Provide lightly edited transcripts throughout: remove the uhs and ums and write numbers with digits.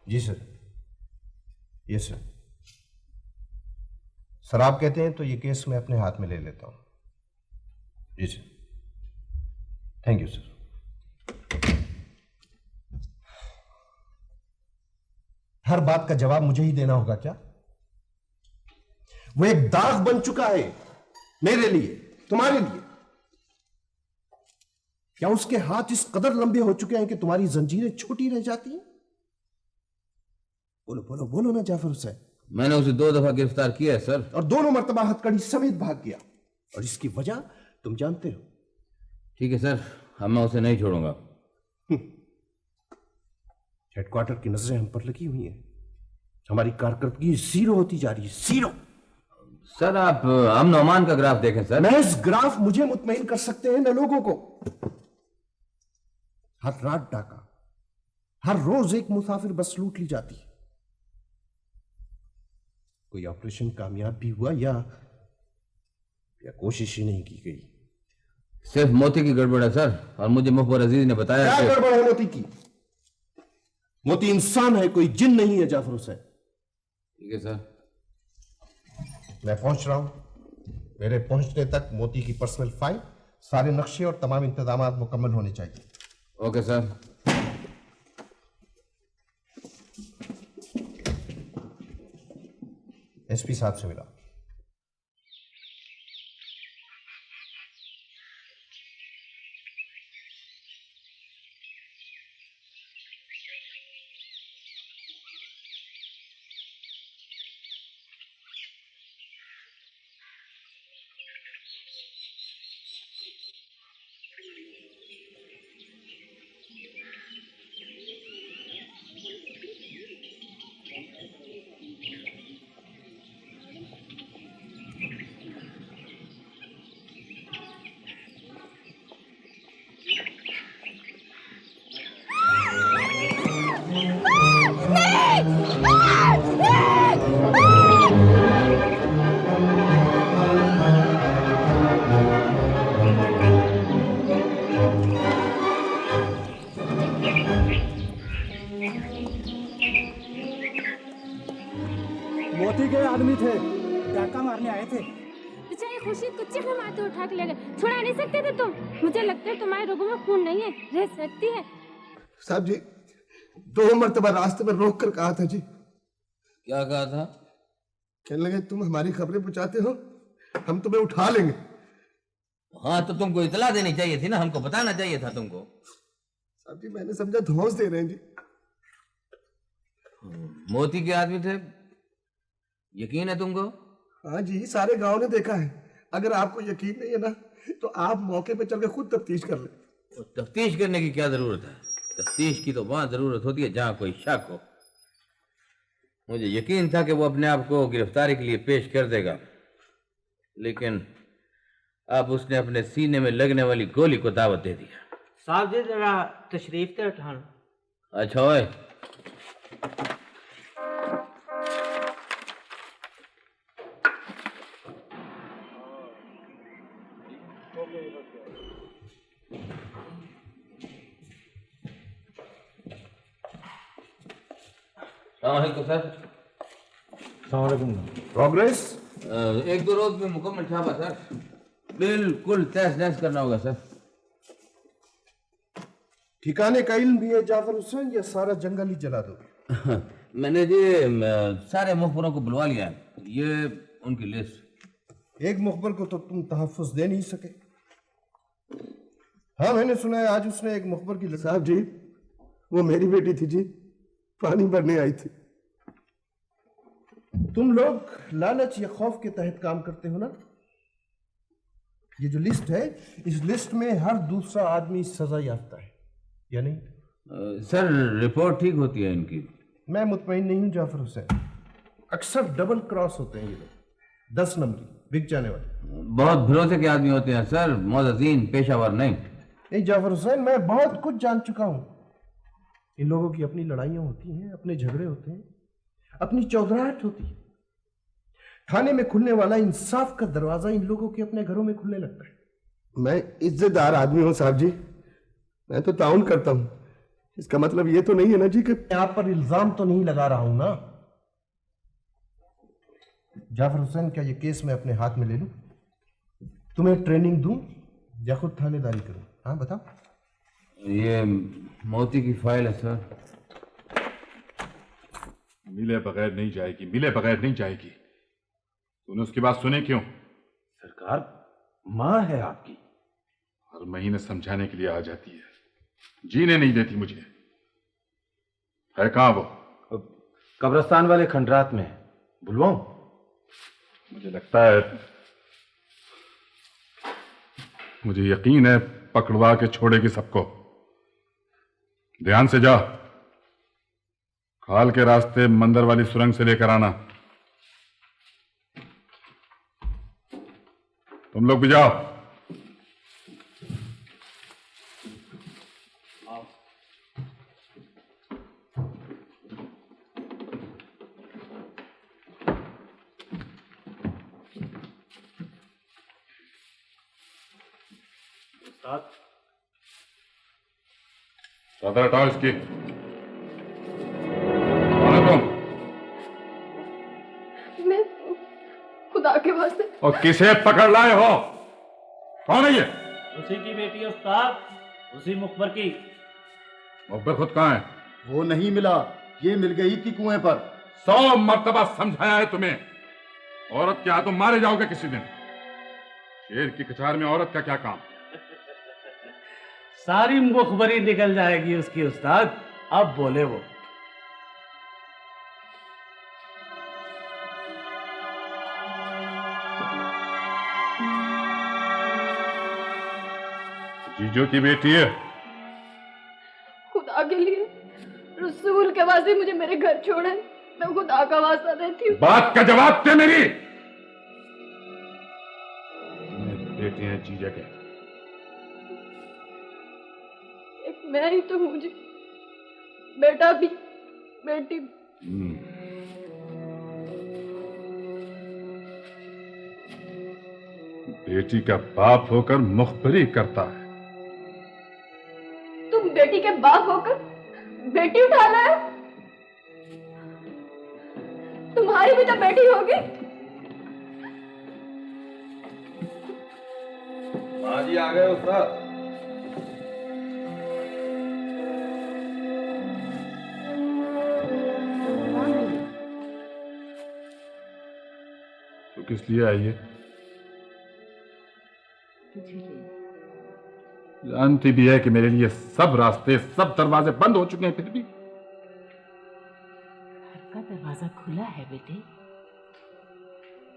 जी sir. Yes sir. Sir आप कहते हैं तो ये केस मैं अपने हाथ में ले लेता हूं। जी सर। Thank you sir. हर बात का जवाब मुझे ही देना होगा क्या? वो एक दाग बन चुका है मेरे लिए, तुम्हारे लिए। क्या उसके हाथ इस कदर लंबे हो चुके हैं कि तुम्हारी जंजीरें छोटी रह जाती हैं? बोलो बोलो बोलो ना जाफर हुसैन। मैंने उसे 2 दफा गिरफ्तार किया है सर। और दोनों मर्तबा हथकड़ी समेत भाग गया, और इसकी वजह तुम जानते हो। ठीक है सर, अब मैं उसे नहीं छोड़ूंगा। हेडक्वार्टर की नजरें हम पर लगी हुई हैं। हमारी कारकर्दगी जीरो होती जा रही है, जीरो। सर आप अमन अमान का ग्राफ देखें सर। महज ग्राफ मुझे मुतमईन कर सकते हैं न लोगों को। हर रात डाका, हर रोज एक मुसाफिर बस लूट ली जाती है। कोई ऑपरेशन कामयाब भी हुआ या कोशिश ही नहीं की गई। सिर्फ मोती की गड़बड़ है सर, और मुझे मुखबर अजीज ने बताया। क्या गड़बड़ है मोती की? मोती इंसान है, कोई जिन नहीं है जाफर हुसैन। ठीक है सर। मैं पहुंच रहा हूं। मेरे पहुंचने तक मोती की पर्सनल फाइल, सारे नक्शे और तमाम इंतजामात मुकम्मल होने चाहिए। Okay sir. एसपी साहब से मिला। मोती के आदमी थे, डाका मारने आए थे। बेचारे खुर्शीद को चिखना मारते उठा के ले गए। छुड़ा नहीं सकते थे तुम? मुझे लगता है तुम्हारे रोगों में खून नहीं है, रह सकती है। साहब जी 2 मरतबा रास्ते में रोक कर कहा था जी। क्या कहा था? कहने लगे तुम हमारी खबरें पहुंचाते हो, हम तुम्हें उठा लेंगे। हाँ तो तुमको इतला देनी चाहिए थी ना, हमको बताना चाहिए था तुमको। साहब जी मैंने समझा धौंस दे रहे हैं जी। मोती के आदमी थे, यकीन है तुमको? हाँ जी, सारे गांव ने देखा है। अगर आपको यकीन नहीं है ना तो आप मौके पे चल के खुद तफ्तीश कर ले। तो तफ्तीश करने की क्या जरूरत है? तफ्तीश की तो वहां जरूरत होती है जहां कोई शक हो। मुझे यकीन था कि वो अपने आप को गिरफ्तारी के लिए पेश कर देगा, लेकिन अब उसने अपने सीने में लगने वाली गोली को दावत दे दिया। साहब जी जरा तशरीफ थे उठान। अच्छा ओए, सर। प्रोग्रेस 1-2 रोज में मुकम्मल छापा सर, बिल्कुल तहस नहस करना होगा सर। ठिकाने का इल्म भी है जाफर हुसैन, या सारा जंगल ही जला दो? मैंने जी सारे मुखबरों को बुलवा लिया है, ये उनकी लिस्ट। एक मुखबर को तो तुम तहफ्फुज दे नहीं सके। हाँ मैंने सुना है आज उसने एक मुखबर की। साहब जी वो मेरी बेटी थी जी, पानी भरने आई थी। तुम लोग लालच या खौफ के तहत काम करते हो ना। ये जो लिस्ट है, इस लिस्ट में हर दूसरा आदमी सजा याफ्ता है या नहीं? सर रिपोर्ट ठीक होती है इनकी। मैं मुतमईन नहीं हूं जाफर हुसैन। अक्सर डबल क्रॉस होते हैं ये लोग, 10 नंबरी बिक जाने वाले। बहुत भरोसे के आदमी होते हैं सर, मोअज़्ज़ीन, पेशावर नहीं। नहीं जाफर हुसैन, मैं बहुत कुछ जान चुका हूं। इन लोगों की अपनी लड़ाइयां होती हैं, अपने झगड़े होते हैं, अपनी चौधराहट होती है। थाने में खुलने वाला इंसाफ का दरवाजा इन लोगों के अपने घरों में खुलने लगता है। मैं इज्जतदार आदमी हूं साहब जी, मैं तो ताउन करता हूं, इसका मतलब ये तो नहीं है ना जी कि मैं आप पर इल्जाम तो नहीं लगा रहा हूं ना। जाफर हुसैन, क्या ये केस मैं अपने हाथ में ले लूं? तुम्हें ट्रेनिंग दूं या खुद थानेदारी करूं? हाँ बताओ। ये मोती की फाइल है सर। मिले बगैर नहीं जाएगी, मिले बगैर नहीं जाएगी। तूने उसकी बात सुनी क्यों? सरकार, माँ है आपकी। हर महीने समझाने के लिए आ जाती है, जीने नहीं देती मुझे। है कहां वो? कब्रिस्तान वाले खंडरात में। बुलवाऊं? मुझे लगता है, मुझे यकीन है पकड़वा के छोड़ेगी सबको। ध्यान से जा, खाल के रास्ते मंदिर वाली सुरंग से लेकर आना। तुम लोग भी जाओ। चादर हटाओ इसकी। कौन है तुम? मैं खुदा के वास्ते। और किसे पकड़ लाए हो? कौन है ये? उसी की बेटी है उस्ताद, उसी मुखबर की। मुखबिर खुद कहाँ है? वो नहीं मिला, ये मिल गई थी कुएं पर। 100 मर्तबा समझाया है तुम्हें। औरत के हाथों मारे जाओगे किसी दिन। शेर की कचार में औरत का क्या काम? सारी मुखबरी निकल जाएगी उसकी उस्ताद। अब बोले वो। जीजो की बेटी है। खुदा के लिए, रसूल के वास्ते मुझे मेरे घर छोड़े। मैं खुदा का वास्ता देती हूँ। बात का जवाब दे मेरी। बेटी है जीजा के। एक मैं ही तो हूँ जी, बेटा भी बेटी भी। बेटी का बाप होकर मुखबरी करता है। तुम बेटी के बाप होकर बेटी उठा लाए। तुम्हारी भी तो बेटी होगी। हाँ जी, आ गए उस्ताद। तो किस लिए आई है? जानती भी है कि मेरे लिए सब रास्ते, सब दरवाजे बंद हो चुके हैं, फिर भी का दरवाजा खुला है बेटे।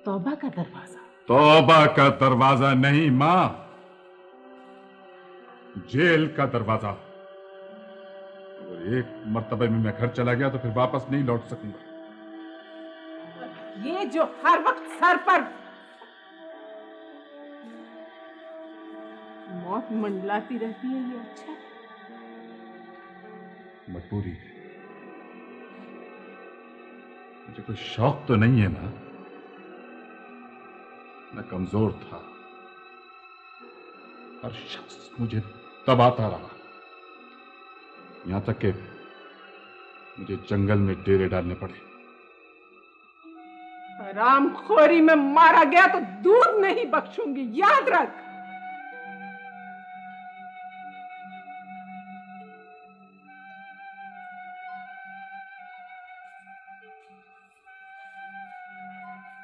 तौबा का दरवाजा। तौबा का दरवाजा नहीं मां, जेल का दरवाजा। अगर एक मर्तबे में मैं घर चला गया तो फिर वापस नहीं लौट सकूंगा। ये जो हर वक्त सर पर मौत मंडलाती रहती है, ये अच्छा है? मजबूरी है। मुझे कोई शौक तो नहीं है मां। मैं कमजोर था। हर शख्स मुझे दबाता रहा, यहां तक कि मुझे जंगल में डेरे डालने पड़े। हरामखोरी में मारा गया तो दूध नहीं बख्शूंगी, याद रख।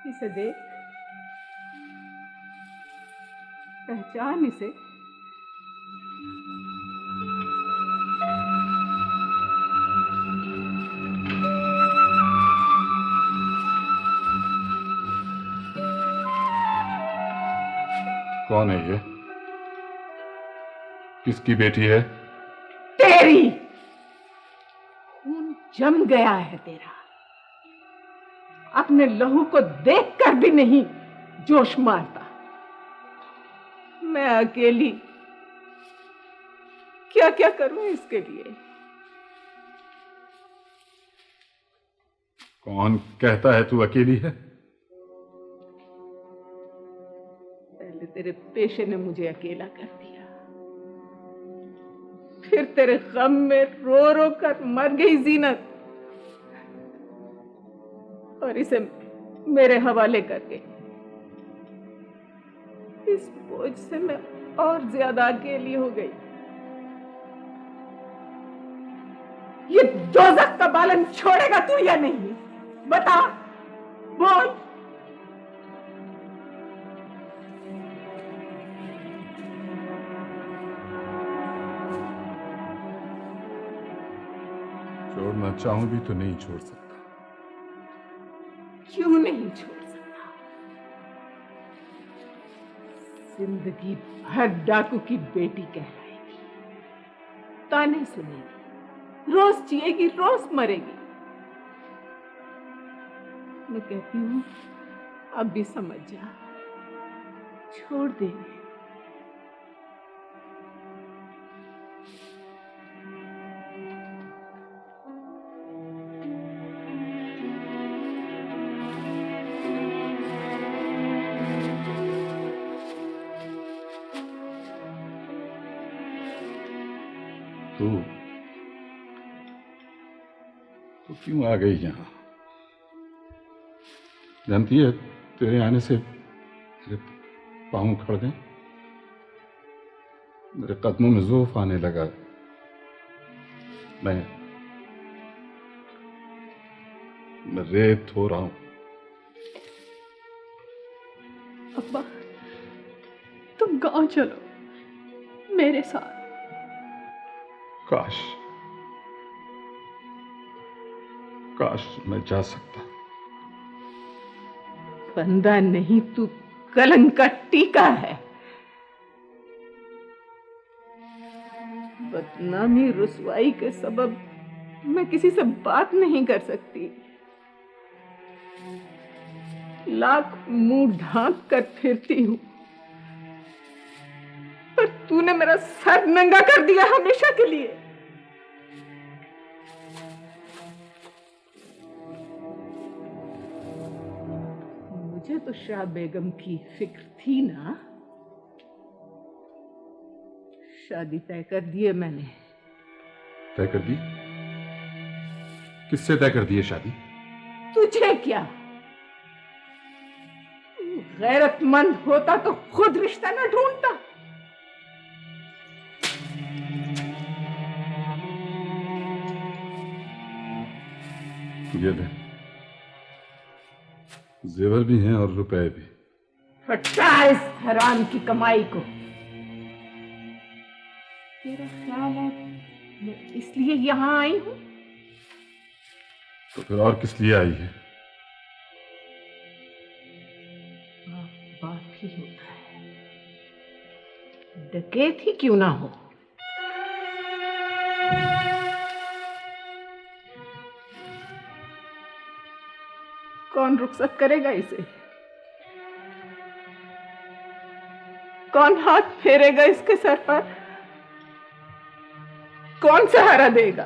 इसे देख, पहचान इसे। कौन है ये? किसकी बेटी है? तेरी। खून जम गया है तेरा। अपने लहू को देखकर भी नहीं जोश मारता। मैं अकेली क्या क्या करूं इसके लिए? कौन कहता है तू अकेली है? पहले तेरे पेशे ने मुझे अकेला कर दिया, फिर तेरे गम में रो रो कर मर गई जीनत और इसे मेरे हवाले कर गई। इस बोझ से मैं और ज्यादा अकेली हो गई। ये दोज़ख का बालन छोड़ेगा तू या नहीं? बता, बोल। छोड़ना चाहूं भी तो नहीं छोड़ सकता। क्यों नहीं छोड़ सकता? जिंदगी भर डाकू की बेटी कहलाएगी, ताने सुनेगी, रोज जिएगी, रोज मरेगी। मैं कहती हूं अब भी समझ जा, छोड़ दे। तो क्यों आ गई यहां? जानती है तेरे आने से मेरे पांव खड़ गए, मेरे कदमों में ज़ोफ आने लगा। मैं रेत हो रहा हूं। अब्बा, तुम गांव चलो मेरे साथ। काश काश मैं जा सकता। बंदा नहीं, तू कलंक का टीका है। बदनामी रुसवाई के सबब मैं किसी से बात नहीं कर सकती। लाख मुंह ढांक कर फिरती हूं, पर तूने मेरा सर नंगा कर दिया हमेशा के लिए। मुझे तो शाह बेगम की फिक्र थी ना। शादी तय कर दी है मैंने। तय कर दी? किससे तय कर दी है शादी? तुझे क्या? गैरतमंद होता तो खुद रिश्ता न ढूंढता। ये ले, जेवर भी हैं और रुपए भी। हटा इस हराम की कमाई को। तेरा ख्याल है मैं इसलिए यहां आई हूं? तो फिर और किस लिए आई है? बात ही होता है, डकैत ही क्यों ना हो। कौन रुखसत करेगा इसे? कौन हाथ फेरेगा इसके सर पर? कौन सहारा देगा?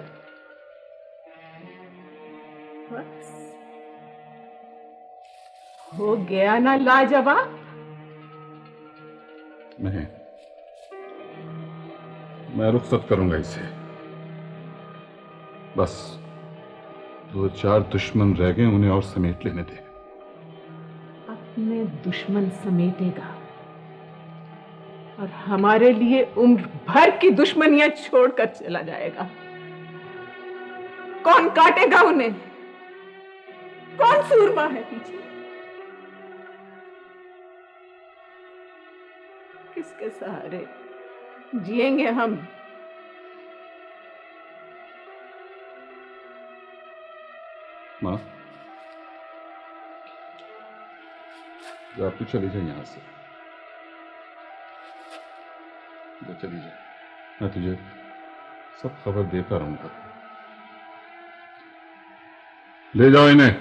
बस हो गया ना लाजवाब। नहीं, मैं रुखसत करूंगा इसे। बस 2-4 दुश्मन रह गए, उन्हें और समेट लेने दे। अपने दुश्मन समेटेगा और हमारे लिए उम्र भर की दुश्मनियां छोड़कर चला जाएगा। कौन काटेगा उन्हें? कौन सूरमा है पीछे? किसके सहारे जिएंगे हम? मां, जा तू चली जा यहां से। जा चली जा, मैं तुझे सब खबर देता रहूंगा। ले जाओ इन्हें,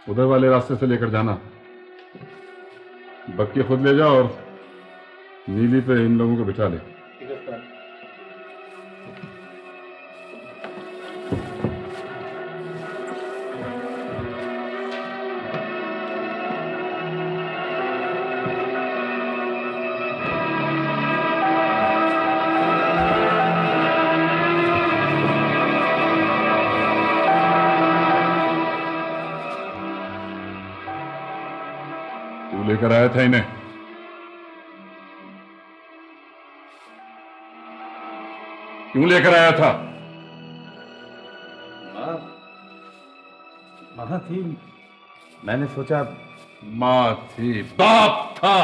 उधर वाले रास्ते से लेकर जाना। बक्के खुद ले जाओ और नीली पे इन लोगों को बिठा ले। लेकर आया था इन्हें? क्यों लेकर आया था? माँ थी, मैंने सोचा। माँ थी, बाप था।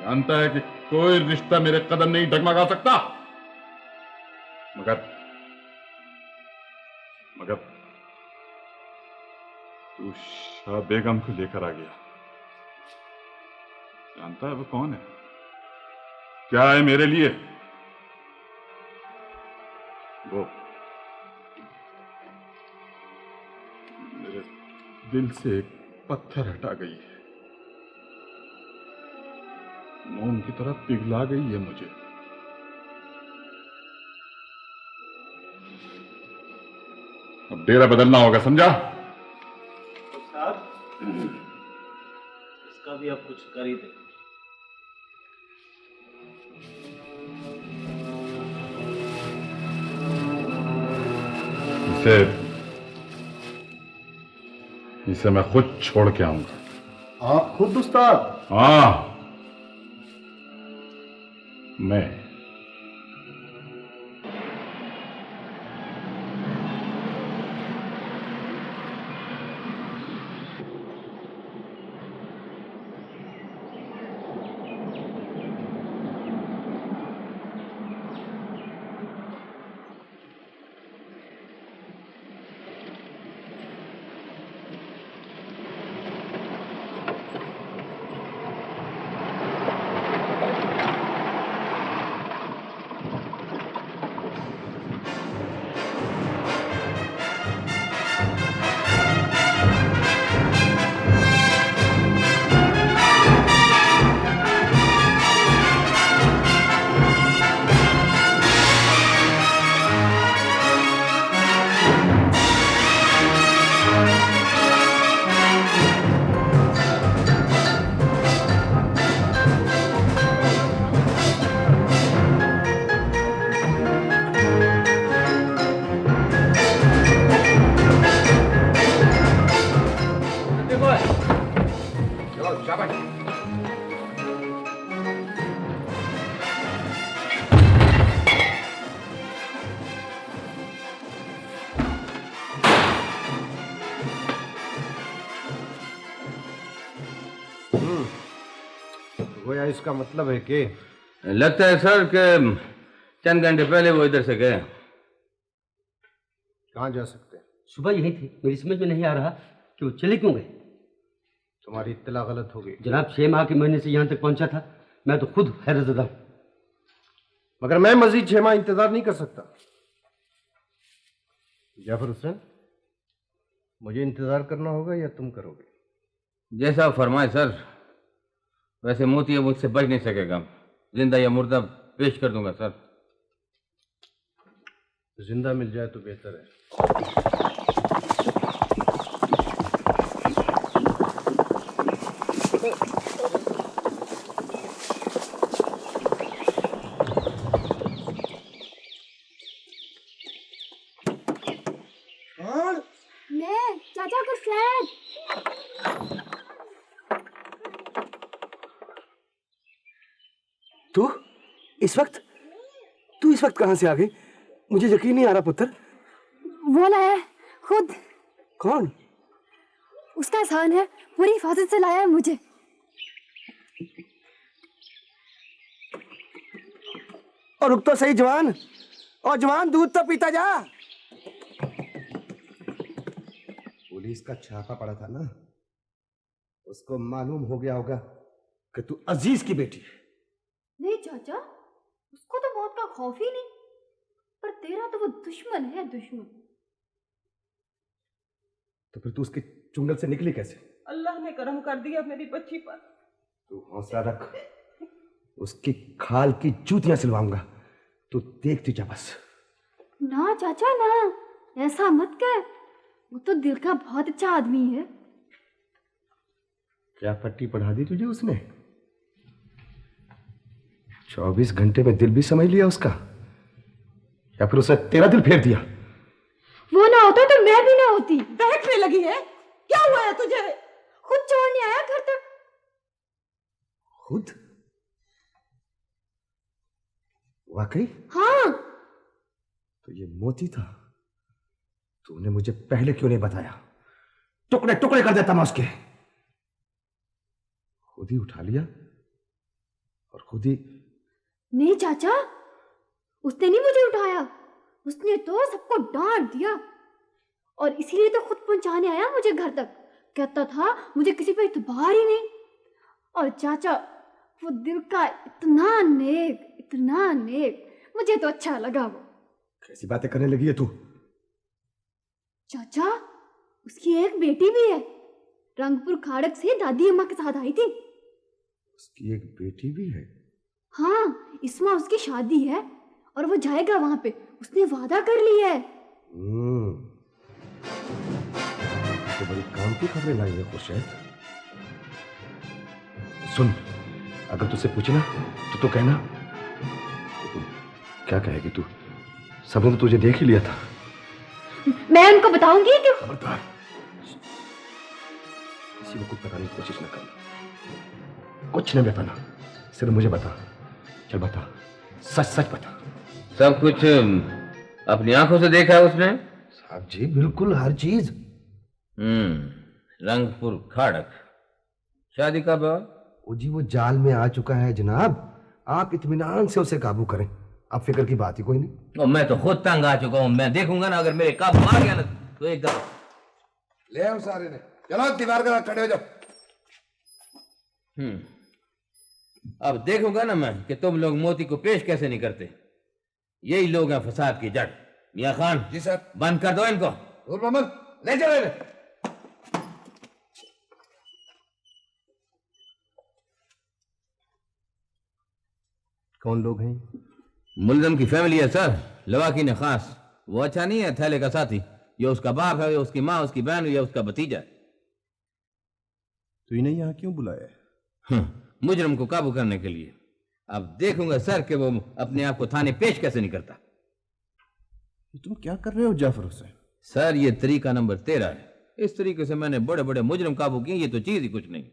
जानता है कि कोई रिश्ता मेरे कदम नहीं डगमगा सकता, मगर तू शाह बेगम को लेकर आ गया। जानता है वो कौन है, क्या है मेरे लिए? वो मेरे दिल से एक पत्थर हटा गई है, मोम की तरह पिघला गई है मुझे। अब डेरा बदलना होगा, समझा? इसका भी आप कुछ कर ही दे। इसे मैं खुद छोड़ के आऊंगा। आप खुद उस्ताद? हाँ, मैं। गोया इसका मतलब है कि लगता है सर कि चंद घंटे पहले वो इधर से गए। कहाँ जा सकते हैं? सुबह यही थी, मेरी समझ में नहीं आ रहा कि वो चले क्यों गए। तुम्हारी इत्तला गलत हो गई जनाब। 6 माह के महीने से यहाँ तक पहुंचा था, मैं तो खुद हैरतज़दा हूं। मगर मैं मजीद 6 माह इंतजार नहीं कर सकता। जाफर हुसैन, मुझे इंतजार करना होगा या तुम करोगे? जैसा आप फरमाए सर। वैसे मोती अब मुझसे बच नहीं सकेगा, जिंदा या मुर्दा पेश कर दूंगा सर। जिंदा मिल जाए तो बेहतर है। मैं चाचा को शायद। तू इस वक्त कहां से आ गई? मुझे यकीन नहीं आ रहा पुत्र। वो लाया है खुद। कौन? उसका एहसान है, पूरी हिफाजत से लाया है मुझे। और रुक तो सही जवान, और जवान दूध तो पीता जा। पुलिस का छापा पड़ा था ना, उसको मालूम हो गया होगा कि तू अजीज की बेटी है। नहीं चाचा, उसको तो मौत का खौफ ही नहीं, पर तेरा तो वो दुश्मन है, दुश्मन। तो फिर तू उसके चुंगल से निकली कैसे? अल्लाह ने करम कर दिया मेरी बच्ची पर। तू हौसला रख, उसकी खाल की जूतियां सिलवाऊंगा, तू देखती जा बस। ना चाचा ना, ऐसा मत कर, वो तो दिल का बहुत अच्छा आदमी है। क्या पट्टी पढ़ा दी तुझे उसने? 24 घंटे में दिल भी समझ लिया उसका, या फिर उसने तेरा दिल फेर दिया? वो ना होता तो मैं भी ना होती। बहकने लगी है? क्या हुआ है तुझे? खुद छोड़ने आया घर तक। खुद? वाकई? हाँ। तो ये मोती था। तूने मुझे पहले क्यों नहीं बताया? टुकड़े टुकड़े कर देता मैं उसके। खुद ही उठा लिया और खुद ही। नहीं चाचा, उसने नहीं मुझे उठाया, उसने तो सबको डांट दिया और इसीलिए तो खुद पहुंचाने आया मुझे घर तक। कहता था मुझे किसी पे इतबार ही नहीं। और चाचा वो दिल का इतना नेक, मुझे तो अच्छा लगा वो। कैसी बातें करने लगी है तू? चाचा उसकी एक बेटी भी है, रंगपुर खाड़क से दादी अम्मा के साथ आई थी। उसकी एक बेटी भी है? हाँ, इस माह उसकी शादी है और वो जाएगा वहां पे, उसने वादा कर लिया है। तो बड़ी काम की खबरें लाई है खुर्शीद। सुन, अगर तुझसे पूछना तो कहना। तो क्या कहेगी तू? सबने तो तुझे देख ही लिया था। मैं उनको बताऊंगी कि खबरदार किसी को कुछ बताने की कोशिश न करना। कुछ नहीं बताना, सिर्फ मुझे बता। चल बता, सच सच बता। सब कुछ अपनी आंखों से देखा है उसने? साहब जी बिल्कुल हर चीज। रंगपुर खाड़क। शादी कब है? वो जी वो जाल में आ चुका है जनाब। आप इत्मीनान से उसे काबू करें, अब फिक्र की बात ही कोई नहीं। और मैं तो खुद तंग आ चुका हूं। मैं देखूंगा ना, अगर मेरे काबू आ गया ना तो एकदम ले आओ सारे ने। चलो दीवार के साथ खड़े हो जाओ। अब देखूंगा ना मैं कि तुम लोग मोती को पेश कैसे नहीं करते। यही लोग हैं फसाद की जड़। मियां खान। जी सर। बंद कर दो इनको। नूर मोहम्मद ले चलो इन्हें। कौन लोग हैं? मुल्जम की फैमिली है सर, लवाकी ने खास। वो अच्छा नहीं है थैले का साथी। ये उसका बाप है, ये उसकी माँ, उसकी बहन, या उसका भतीजा है। तो इन्हें यहाँ क्यों बुलाया है? मुजरम को काबू करने के लिए। अब देखूंगा सर कि वो अपने आप को थाने पेश कैसे नहीं करता। तुम क्या कर रहे हो जाफर हुसैन? सर ये तरीका नंबर 13 है। इस तरीके से मैंने बड़े बड़े मुजरम काबू किए, ये तो चीज ही कुछ नहीं।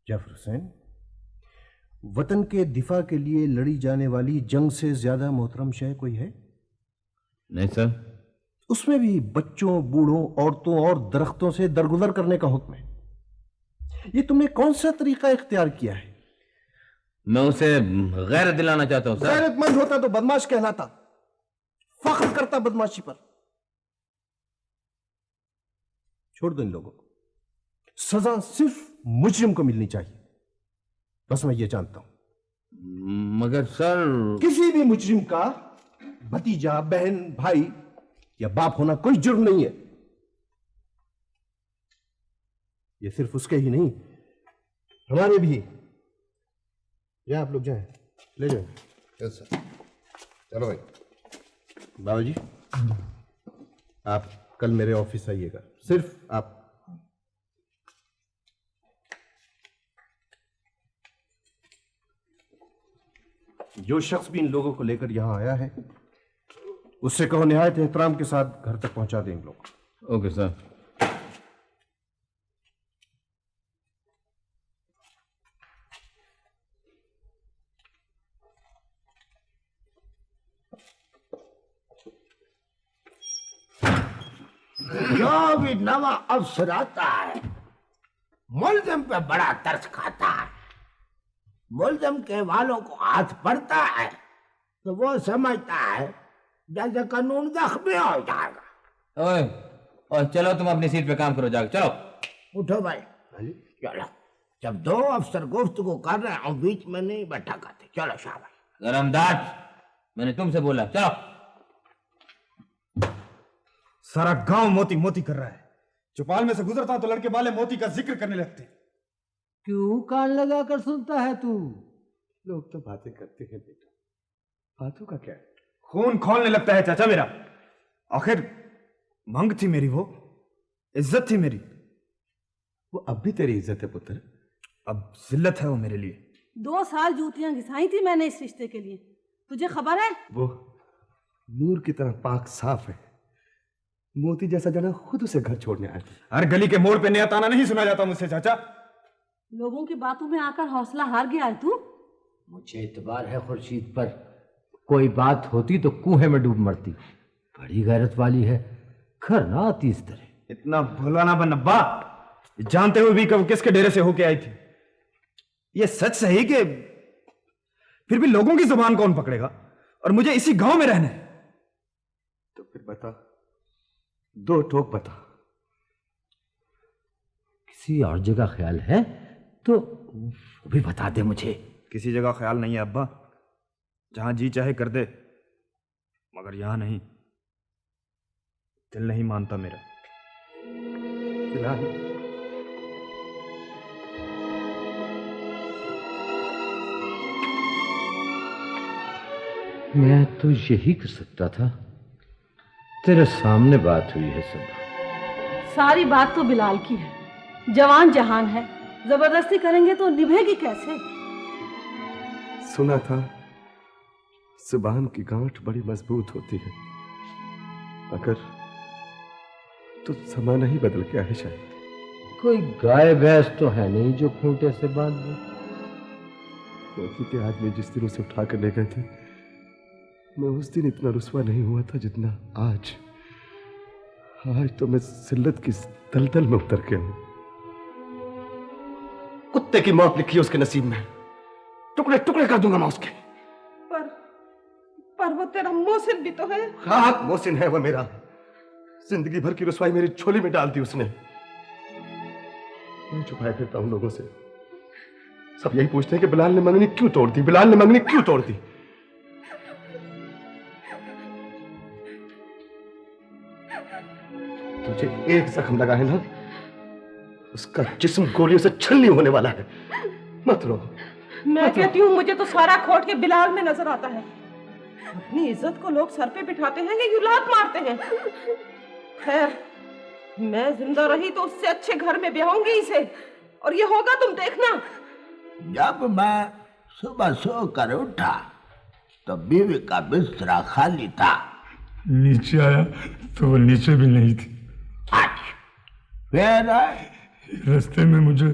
जाफर हुसैन, वतन के दिफा के लिए लड़ी जाने वाली जंग से ज्यादा मोहतरम शय कोई है? नहीं सर। उसमें भी बच्चों, बूढ़ों, औरतों और दरख्तों से दरगुजर करने का हुक्म है। ये तुमने कौन सा तरीका इख्तियार किया है? मैं उसे गैरत दिलाना चाहता हूं सर। गैरतमंद होता तो बदमाश कहलाता, फख्र करता बदमाशी पर। छोड़ दो इन लोगों को। सजा सिर्फ मुजरिम को मिलनी चाहिए, बस मैं ये जानता हूं। मगर सर किसी भी मुजरिम का भतीजा, बहन, भाई या बाप होना कोई जुर्म नहीं है। ये सिर्फ उसके ही नहीं, हमारे भी। या आप लोग जाएं, ले जाएं। Yes sir. चलो भाई। बाबा जी, आप कल मेरे ऑफिस आइएगा। सिर्फ आप। जो शख्स भी इन लोगों को लेकर यहां आया है, उससे कहो निहायत एहतराम के साथ घर तक पहुंचा दें इन लोग। Okay sir. जो भी नवा अफसर आता है मुल्जिम पे बड़ा तरस खाता है। मुल्जिम के वालों को हाथ पड़ता है तो वो समझता है जैसे कानून जख्मी हो जाएगा। ओए, और चलो तुम अपनी सीट पे काम करो, जाओ चलो। उठो भाई, चलो। जब दो अफसर गुफ्तगू कर रहे हैं बीच में नहीं बैठा करते। चलो शाबाश। गरमदार, मैंने तुमसे बोला, चलो। सारा गांव मोती मोती कर रहा है। चौपाल में से गुजरता तो लड़के वाले मोती का जिक्र करने लगते। क्यों कान लगा कर सुनता है तू? लोग तो बातें करते हैं बेटा, बातों का क्या है? खून खोलने लगता है चाचा मेरा। आखिर मंग थी मेरी, वो इज्जत थी मेरी। वो अब भी तेरी इज्जत है पुत्र, अब जिल्लत है वो मेरे लिए। 2 साल जूतियां घिसाई थी मैंने इस रिश्ते के लिए, तुझे खबर है? वो नूर की तरह पाक साफ है, मोती जैसा जना खुद उसे घर छोड़ने आया था। हर गली के मोड़ पे नया ताना नहीं सुना जाता मुझसे चाचा। लोगों की बातों में आकर हौसला हार गया है तू। मुझे इतबार है खुर्शीद पर, कोई बात होती तो कुएं में डूब मरती। बड़ी गैरत वाली है, घर ना आती इस तरह। इतना भोला ना बन अब्बा, जानते हुए भी कब किसके डेरे से होके आई थी। ये सच सही कि फिर भी लोगों की जुबान कौन पकड़ेगा, और मुझे इसी गांव में रहना है। तो फिर बता, दो टोक बता। किसी और जगह ख्याल है तो वो भी बता दे मुझे। किसी जगह ख्याल नहीं है अब्बा, जहां जी चाहे कर दे, मगर यहां नहीं। दिल नहीं मानता मेरा। बिलाल, मैं तो यही कर सकता था, तेरे सामने बात हुई है सब। सारी बात तो बिलाल की है, जवान जहान है, जबरदस्ती करेंगे तो निभेगी कैसे। सुना था जुबान की गांठ बड़ी मजबूत होती है, मगर तो जमाना ही बदल गया है शायद। कोई गाय भैंस तो है नहीं जो खूंटे से बांध दे। मोती के आदमी जिस दिन उसे उठा कर ले गए थे, मैं उस दिन इतना रुस्वा नहीं हुआ था जितना आज। आज तो मैं जिल्लत की दलदल में उतर गया हूं। कुत्ते की मौत लिखी है उसके नसीब में, टुकड़े टुकड़े कर दूंगा मैं उसके। पर वो तेरा मोहसिन भी तो है। हाँ, मोहसिन है वो मेरा। जिंदगी भर की रुसवाई मेरी झोली में डाल दी उसने। मैं छुपाया फिरता हूं लोगों से, सब यही पूछते हैं कि बिलाल ने मंगनी क्यों तोड़ दी, बिलाल ने मंगनी क्यों तोड़ दी। तुझे एक जख्म लगा है ना, उसका जिस्म गोलियों से छलनी होने वाला है। मत रो। मैं कहती हूँ मुझे तो सारा खोट के बिलाल में नजर आता है। अपनी इज्जत को लोग सर पे बिठाते हैं कि यूं लात मारते हैं। खैर, मैं जिंदा रही तो उससे अच्छे घर में ब्याहूंगी इसे, और ये होगा तुम देखना। जब मैं सुबह सोकर उठा तो बीवी का बिस्तरा खाली था। नीचे आया तो वो नीचे भी नहीं थी। फिर रास्ते में मुझे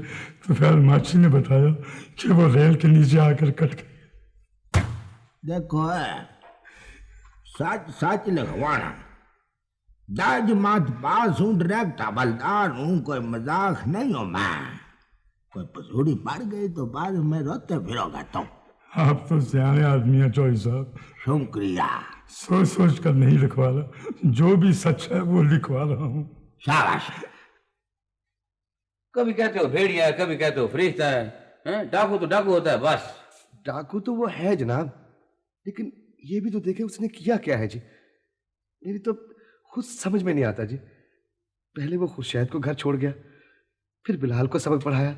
तुफैल माची ने बताया कि वो रेल के नीचे आकर कट गई। देखो सच सच लिखवाना, जज मत पास हूं, डायरेक्ट हवलदार हूं, कोई मजाक नहीं हूं मैं। कोई पसूड़ी पड़ गई तो बाद में रोते फिरोगा तुम। आप तो सियाने आदमी हैं चौधरी साहब। शुक्रिया। सोच सोच कर नहीं लिखवा रहा, जो भी सच है वो लिखवा रहा हूँ। शाबाश। कभी कहते हो भेड़िया है, कभी कहते हो फरिश्ता है, डाकू तो डाकू होता है बस। डाकू तो वो है जनाब, लेकिन ये भी तो देखे उसने किया क्या है जी। मेरी तो खुद समझ में नहीं आता जी। पहले वो खुर्शैद को घर छोड़ गया, फिर बिलाल को सबक पढ़ाया,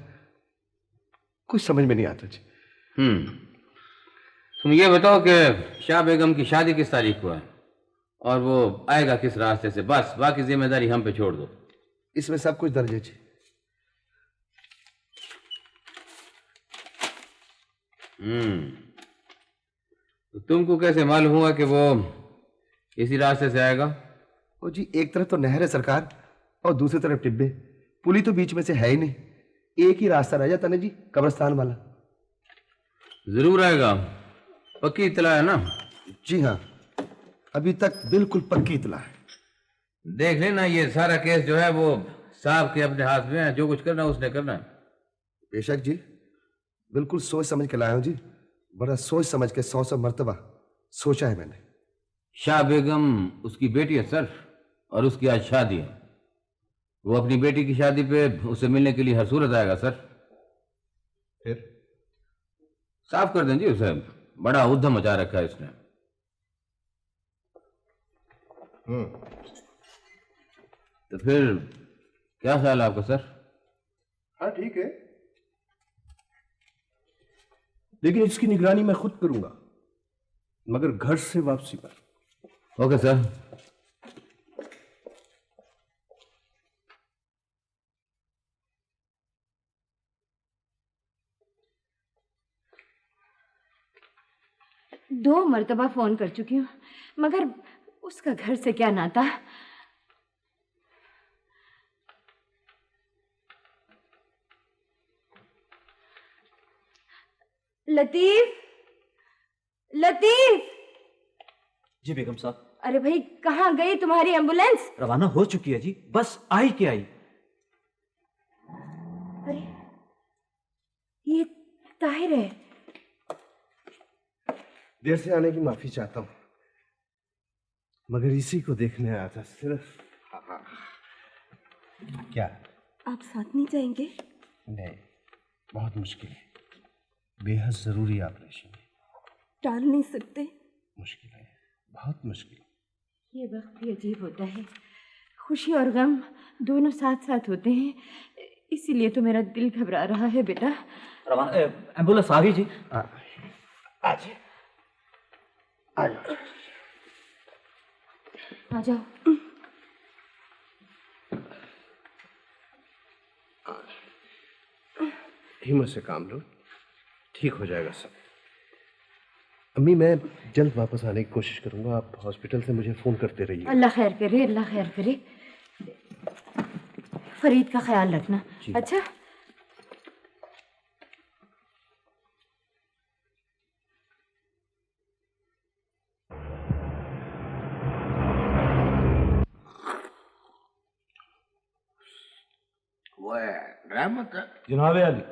कुछ समझ में नहीं आता जी। तुम ये बताओ कि शाह बेगम की शादी किस तारीख को है और वो आएगा किस रास्ते से, बस बाकी जिम्मेदारी हम पे छोड़ दो। इसमें सब कुछ दर्ज है जी। तो तुमको कैसे मालूम हुआ कि वो इसी रास्ते से आएगा? ओ जी, एक तरफ तो नहर है सरकार और दूसरी तरफ टिब्बे, पुली तो बीच में से है ही नहीं। एक ही रास्ता रह जाता ना जी, कब्रिस्तान वाला। जरूर आएगा, पक्की इतला है ना? जी हाँ, अभी तक बिल्कुल पक्की इतला है। देख लेना, ये सारा केस जो है वो साहब के अपने हाथ में है, जो कुछ करना उसने करना है। बेशक जी, बिल्कुल सोच समझ के लाया हूं जी। बड़ा सोच समझ के 100 मर्तबा सोचा है मैंने। शाह बेगम उसकी बेटी है सर, और उसकी आज शादी है। वो अपनी बेटी की शादी पे उसे मिलने के लिए हर सूरत आएगा सर। फिर साफ कर दें जी उसे, बड़ा उद्यम मचा रखा है इसने। तो फिर क्या ख्याल है आपका सर? हाँ ठीक है, लेकिन इसकी निगरानी मैं खुद करूंगा, मगर घर से वापसी पर। Okay sir. दो मर्तबा फोन कर चुकी हूँ, मगर उसका घर से क्या नाता। लतीफ, लतीफ। जी बेगम साहब। अरे भाई, कहाँ गई तुम्हारी एम्बुलेंस? रवाना हो चुकी है जी, बस आई के आई। अरे ये ताहिर है। देर से आने की माफी चाहता हूँ, मगर इसी को देखने आया था सिर्फ। क्या आप साथ नहीं जाएंगे? नहीं, बहुत मुश्किल है, बेहद जरूरी ऑपरेशन है। टाल नहीं सकते? मुश्किल है, बहुत मुश्किल। ये वक्त भी अजीब होता है, खुशी और गम दोनों साथ साथ होते हैं, इसीलिए तो मेरा दिल घबरा रहा है बेटा। एम्बुलेंस आ गई जी। आ जाओ। हिम्मत से काम लो, ठीक हो जाएगा सब। अम्मी, मैं जल्द वापस आने की कोशिश करूंगा, आप हॉस्पिटल से मुझे फोन करते रहिए। अल्लाह खैर करे, अल्लाह खैर करे। फरीद का ख्याल रखना। अच्छा, वह रहमत जनाब अली।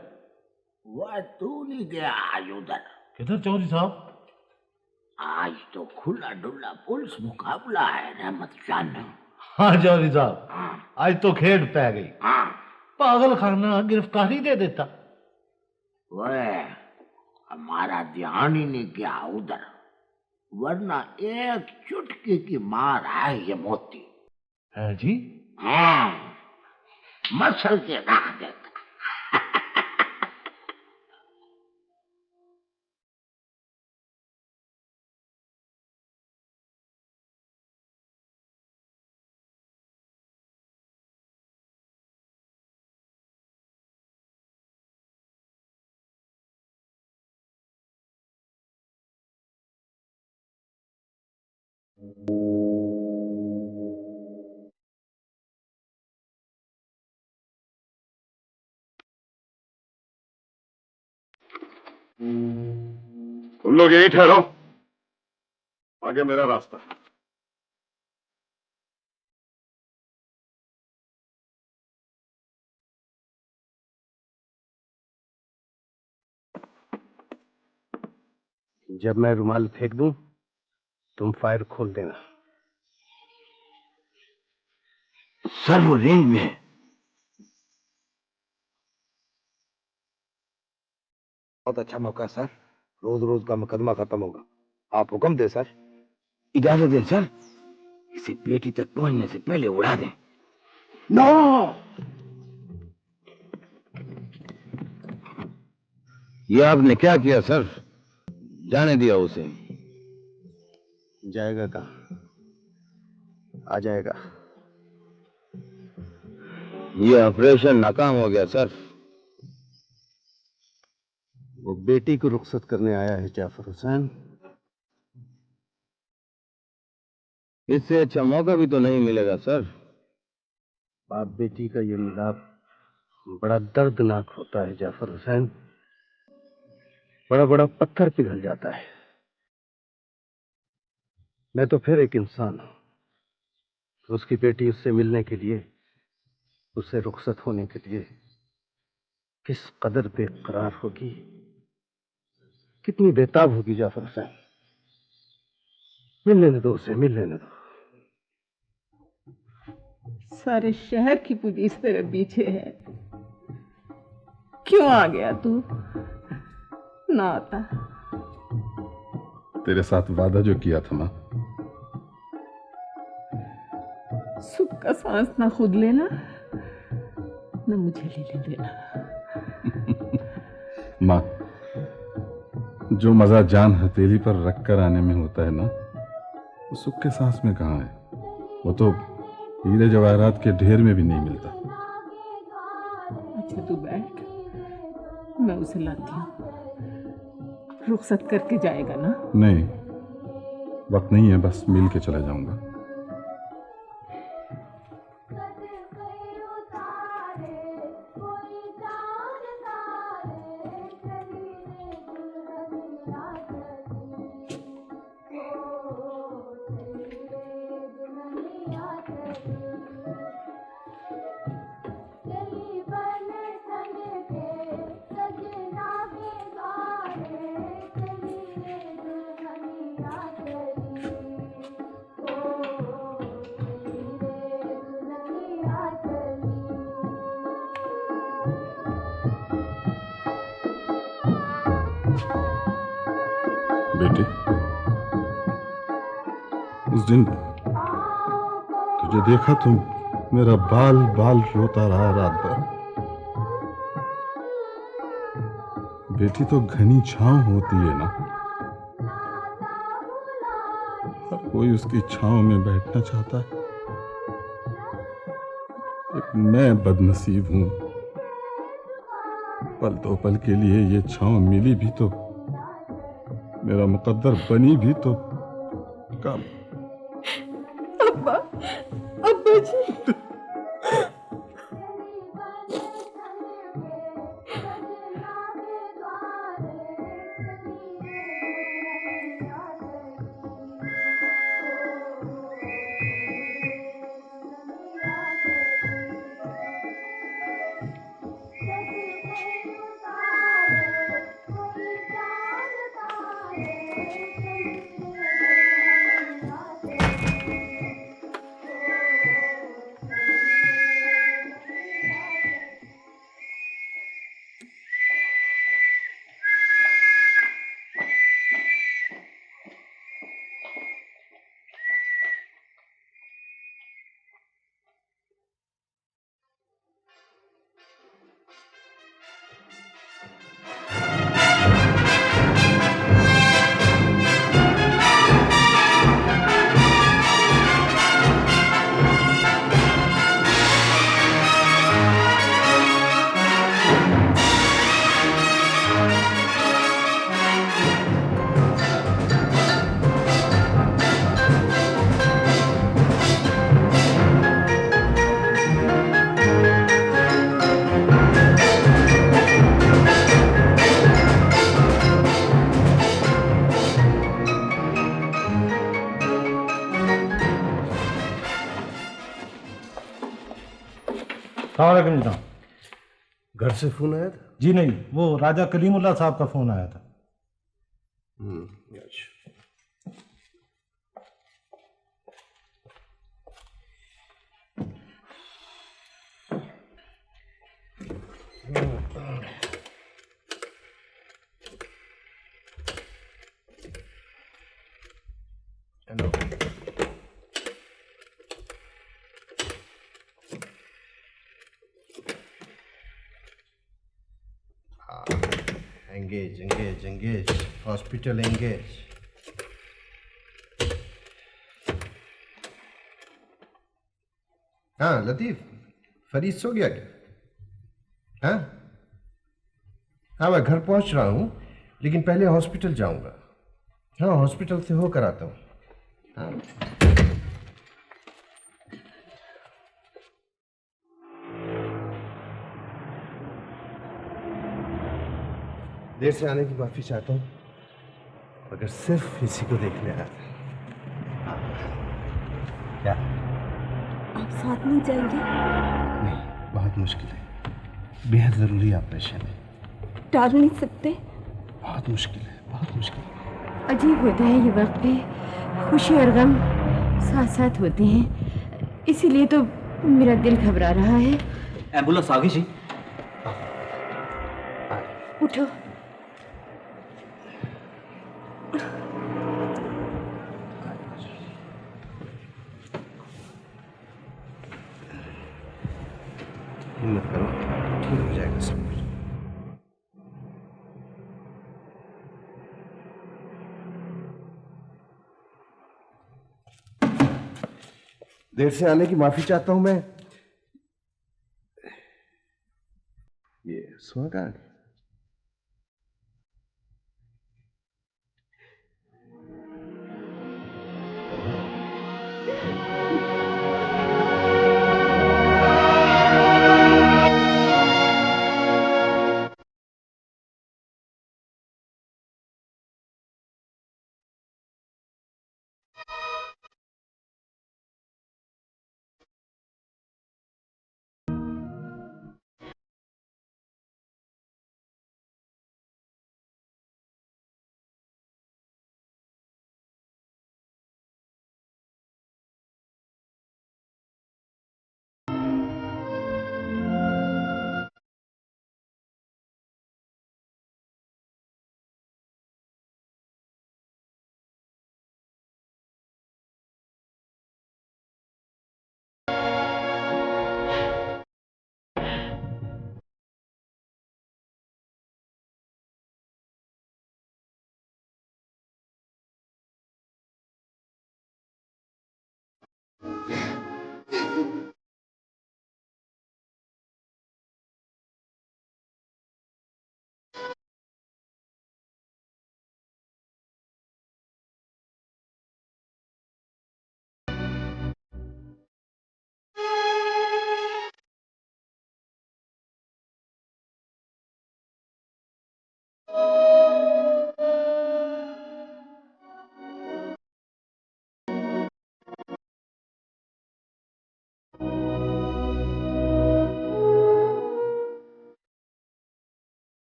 वह तू नहीं गया आज उधर? किधर चौधरी साहब? आज तो खुला डुल्ला पुलिस मुकाबला है रहमत शान। हाँ चौधरी साहब, आज तो खेड़ पै गई। पागल खाना गिरफ्तारी दे देता। वह हमारा ध्यान ही नहीं गया उधर, वरना एक चुटकी की मार है ये मोती। है जी? हाँ, मसल के रख देता। तुम लोग यही ठहरो, आगे मेरा रास्ता। जब मैं रुमाल फेंक दूं, तुम फायर खोल देना। सर वो रेंज में है। बहुत अच्छा मौका सर, रोज रोज का मुकदमा खत्म होगा। आप हुक्म दे सर। इजाजत दें सर, इसे पेटी तक पहुंचने से पहले उड़ा दें। नो, ये आपने क्या किया सर? जाने दिया उसे। जाएगा कहाँ? आ जाएगा। ये ऑपरेशन नाकाम हो गया सर। वो बेटी को रुखसत करने आया है जाफर हुसैन। इससे अच्छा मौका भी तो नहीं मिलेगा सर। बाप बेटी का ये मिलाप बड़ा दर्दनाक होता है जाफर हुसैन। बड़ा बड़ा पत्थर पिघल जाता है। मैं तो फिर एक इंसान हूं। उसकी बेटी उससे मिलने के लिए, उससे रुखसत होने के लिए किस कदर बेकरार होगी, कितनी बेताब होगी जाफर हुसैन। मिल लेने दो उसे, मिल लेने दो। सारे शहर की पुलिस तेरे पीछे है, क्यों आ गया तू? ना आता। तेरे साथ वादा जो किया था मां, सुख का सांस ना खुद लेना, ना मुझे ले लेना। मां, जो मजा जान हथेली पर रख कर आने में होता है ना, वो सुख के सांस में कहाँ है? वो तो हीरे जवाहरात के ढेर में भी नहीं मिलता। अच्छा तू बैठ, मैं उसे लाती हूँ। रुखसत करके जाएगा ना? नहीं, वक्त नहीं है, बस मिल के चला जाऊंगा। बेटी, उस दिन तुझे देखा तो मेरा बाल बाल रोता रहा रात भर। बेटी तो घनी छांव होती है ना, हर कोई उसकी छांव में बैठना चाहता है। एक मैं बदनसीब हूं, पल दो पल के लिए ये छांव मिली भी तो मेरा मुकद्दर बनी भी तो कम। अब्बा, अब्बा जी। सलाम जनाब। घर से फोन आया था? जी नहीं, वो राजा कलीमुल्लाह साहब का फोन आया था। अच्छा। Hello. Engage engage engage, hospital engage. हाँ लतीफ, फरीद सो गया क्या? हाँ हाँ, मैं घर पहुंच रहा हूँ, लेकिन पहले हॉस्पिटल जाऊंगा। हाँ, हॉस्पिटल से होकर आता हूँ। हाँ। देर से आने की माफी चाहता हूँ, मगर सिर्फ इसी को देखने आया था। क्या आप साथ नहीं जाएंगे? नहीं, बहुत मुश्किल है, बेहद जरूरी ऑपरेशन है। टाल नहीं सकते? बहुत मुश्किल है, बहुत मुश्किल है। अजीब होता है ये वक्त पे, खुशी और गम साथ साथ होते हैं, इसीलिए तो मेरा दिल घबरा रहा है। एम्बुलेंस आ गई जी। उठो। हिम्मत करो, ठीक हो जाएगा सब कुछ। देर से आने की माफी चाहता हूं मैं। ये सुहा कहाँ गई?